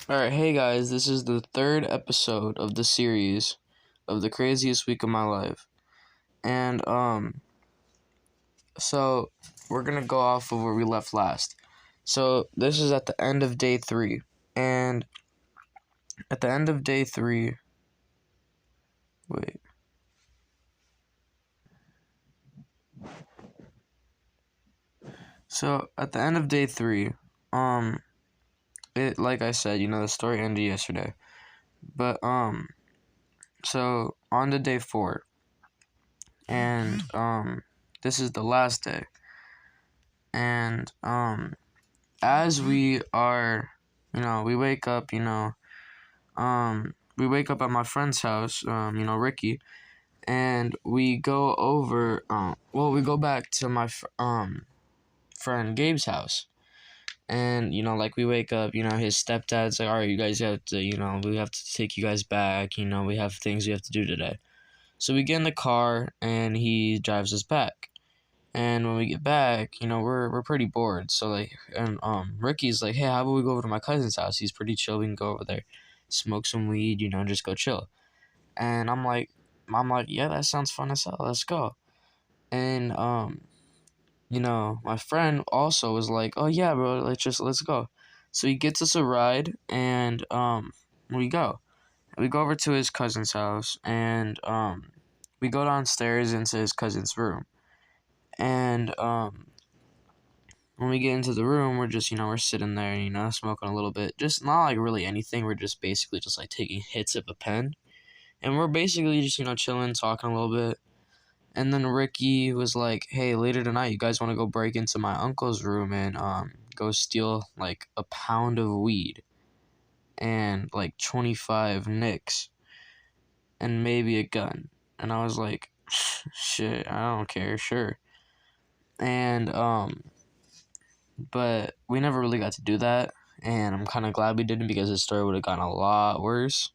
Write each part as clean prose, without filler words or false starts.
Alright, hey guys, this is the third episode of the series of the craziest week of my life. And, so we're gonna go off of where we left last. So this is at the end of day 3. And at the end of day 3, wait. So at the end of day 3, like I said, the story ended yesterday. But, so on to day 4. And, this is the last day. And, as we are, we wake up, we wake up at my friend's house, Ricky, and we go over, we go back to my, friend Gabe's house. And, we wake up, his stepdad's like, all right, you guys have to, we have to take you guys back, we have things we have to do today. So we get in the car, and he drives us back. And when we get back, we're pretty bored. So Ricky's like, hey, how about we go over to my cousin's house? He's pretty chill. We can go over there, smoke some weed, just go chill. And I'm like, yeah, that sounds fun as hell. Let's go. And my friend also was like, oh yeah, bro, let's go. So he gets us a ride, and we go. We go over to his cousin's house, and we go downstairs into his cousin's room. And when we get into the room, we're just, we're sitting there, smoking a little bit. Just not like really anything. We're just basically just like taking hits of a pen. And we're basically just, chilling, talking a little bit. And then Ricky was like, hey, later tonight, you guys want to go break into my uncle's room and go steal like a pound of weed and like 25 nicks and maybe a gun. And I was like, shit, I don't care, sure. And but we never really got to do that, and I'm kind of glad we didn't because the story would have gotten a lot worse.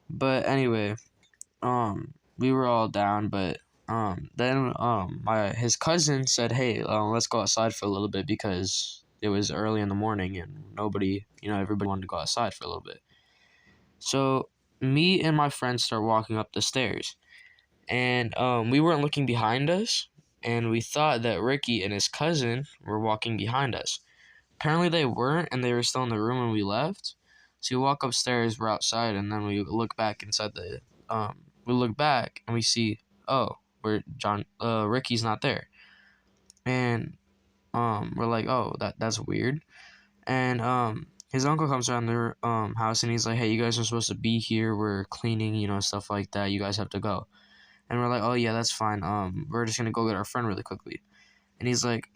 But anyway, we were all down, but then his cousin said, hey, let's go outside for a little bit because it was early in the morning and nobody, everybody wanted to go outside for a little bit. So me and my friends start walking up the stairs, and we weren't looking behind us, and we thought that Ricky and his cousin were walking behind us. Apparently they weren't, and they were still in the room when we left. So we walk upstairs, we're outside, and then we look back inside the, we look back, and we see, oh, Ricky's not there. And, we're like, oh, that's weird. And, his uncle comes around their, house, and he's like, hey, you guys are supposed to be here, we're cleaning, stuff like that, you guys have to go. And we're like, oh, yeah, that's fine, we're just gonna go get our friend really quickly. And he's like,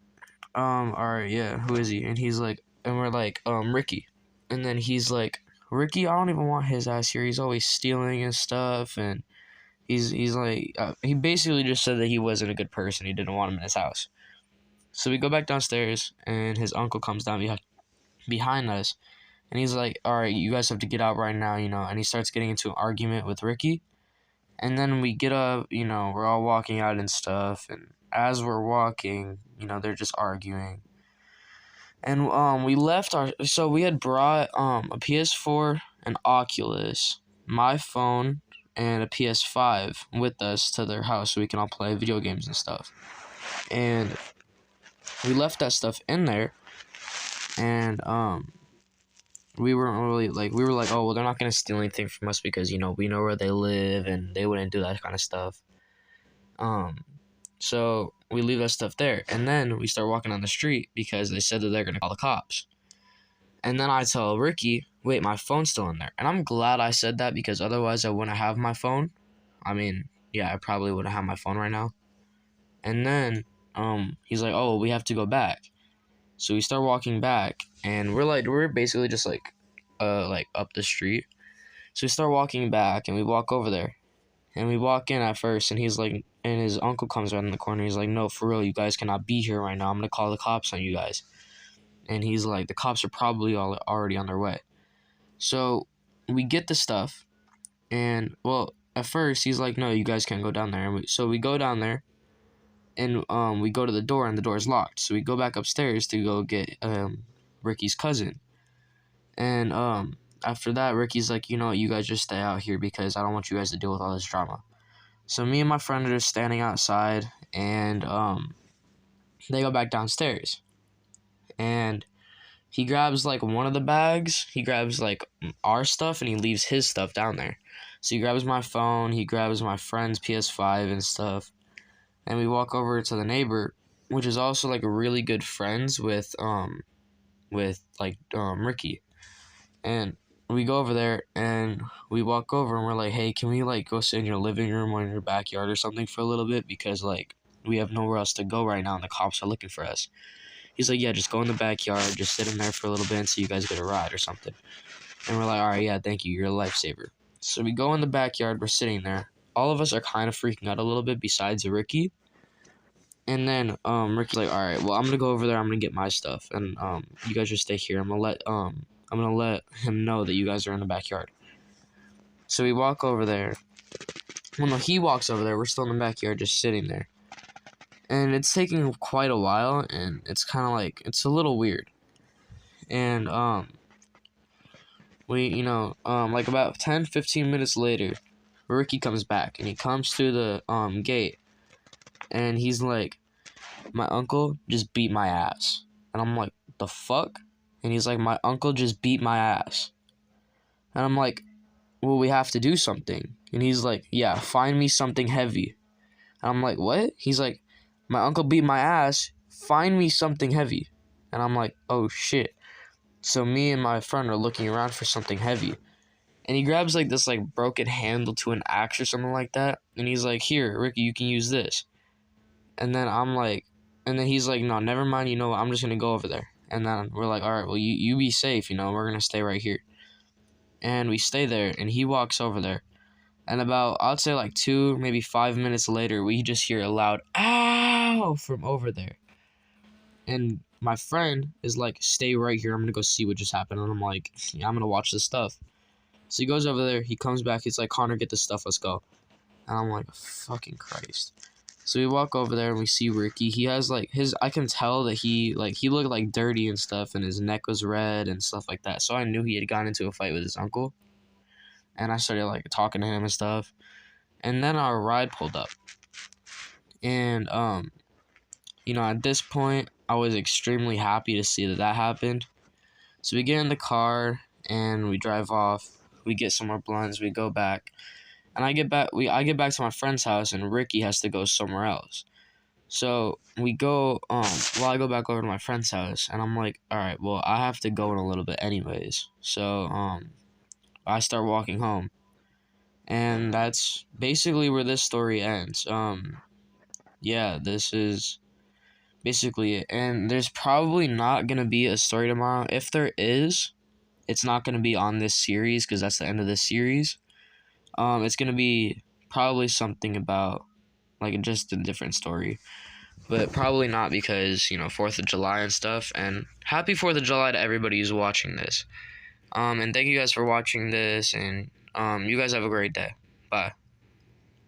alright, yeah, who is he? And he's like, and we're like, Ricky. And then he's like, Ricky, I don't even want his ass here. He's always stealing and stuff. And he's like, he basically just said that he wasn't a good person. He didn't want him in his house. So we go back downstairs, and his uncle comes down behind us. And he's like, alright, you guys have to get out right now, And he starts getting into an argument with Ricky. And then we get up, we're all walking out and stuff. And as we're walking, they're just arguing. And we left so we had brought a PS4, an Oculus, my phone, and a PS5 with us to their house so we can all play video games and stuff. And we left that stuff in there, and we weren't really we were like, oh well, they're not gonna steal anything from us because we know where they live and they wouldn't do that kind of stuff. So we leave that stuff there, and then we start walking on the street because they said that they're gonna call the cops. And then I tell Ricky, wait, my phone's still in there. And I'm glad I said that because otherwise I wouldn't have my phone. I mean, yeah, I probably wouldn't have my phone right now. And then he's like, oh, we have to go back. So we start walking back, and we're basically just like up the street. So we start walking back, and we walk over there. And we walk in at first, and he's like, and his uncle comes around in the corner. He's like, no, for real, you guys cannot be here right now. I'm going to call the cops on you guys. And he's like, the cops are probably already on their way. So we get the stuff, and, well, at first, he's like, no, you guys can't go down there. And so we go down there, and we go to the door, and the door's locked. So we go back upstairs to go get Ricky's cousin. And after that, Ricky's like, you know what, you guys just stay out here because I don't want you guys to deal with all this drama. So me and my friend are just standing outside, and they go back downstairs, and he grabs like one of the bags. He grabs like our stuff, and he leaves his stuff down there. So he grabs my phone, he grabs my friend's PS5 and stuff, and we walk over to the neighbor, which is also like really good friends with Ricky. And we go over there and we walk over and we're like, hey, can we like go sit in your living room or in your backyard or something for a little bit, because like we have nowhere else to go right now and the cops are looking for us. He's like, yeah, just go in the backyard, just sit in there for a little bit until you guys get a ride or something. And we're like, all right, yeah, thank you, you're a lifesaver. So we go in the backyard, we're sitting there. All of us are kind of freaking out a little bit besides Ricky. And then Ricky's like, all right, well, I'm gonna go over there, I'm gonna get my stuff, and you guys just stay here. I'm gonna let him know that you guys are in the backyard. So we walk over there. Well, no, he walks over there. We're still in the backyard, just sitting there. And it's taking quite a while, and it's kind of like, it's a little weird. And, like about 10, 15 minutes later, Ricky comes back, and he comes through the, gate, and he's like, my uncle just beat my ass. And I'm like, the fuck? And he's like, my uncle just beat my ass. And I'm like, well, we have to do something. And he's like, yeah, find me something heavy. And I'm like, what? He's like, my uncle beat my ass, find me something heavy. And I'm like, oh shit. So me and my friend are looking around for something heavy. And he grabs like this like broken handle to an axe or something like that. And he's like, here, Ricky, you can use this. And then he's like, no, never mind, you know what, I'm just gonna go over there. And then we're like, all right, well, you be safe, we're gonna stay right here. And we stay there, and he walks over there. And about, I'd say like 2, maybe 5 minutes later, we just hear a loud, ow, from over there. And my friend is like, stay right here, I'm gonna go see what just happened. And I'm like, yeah, I'm gonna watch this stuff. So he goes over there, he comes back, he's like, Connor, get this stuff, let's go. And I'm like, fucking Christ. So we walk over there and we see Ricky. He has like I can tell that he looked like dirty and stuff, and his neck was red and stuff like that. So I knew he had gotten into a fight with his uncle. And I started like talking to him and stuff. And then our ride pulled up. And at this point I was extremely happy to see that happened. So we get in the car and we drive off. We get some more blunts, we go back. And I get back to my friend's house, and Ricky has to go somewhere else. So we go, I go back over to my friend's house, and I'm like, all right, well, I have to go in a little bit anyways. So, I start walking home. And that's basically where this story ends. This is basically it. And there's probably not going to be a story tomorrow. If there is, it's not going to be on this series, because that's the end of this series. It's gonna be probably something about like just a different story, but probably not, because 4th of July and stuff. And happy 4th of July to everybody who's watching this. And thank you guys for watching this, and you guys have a great day. Bye.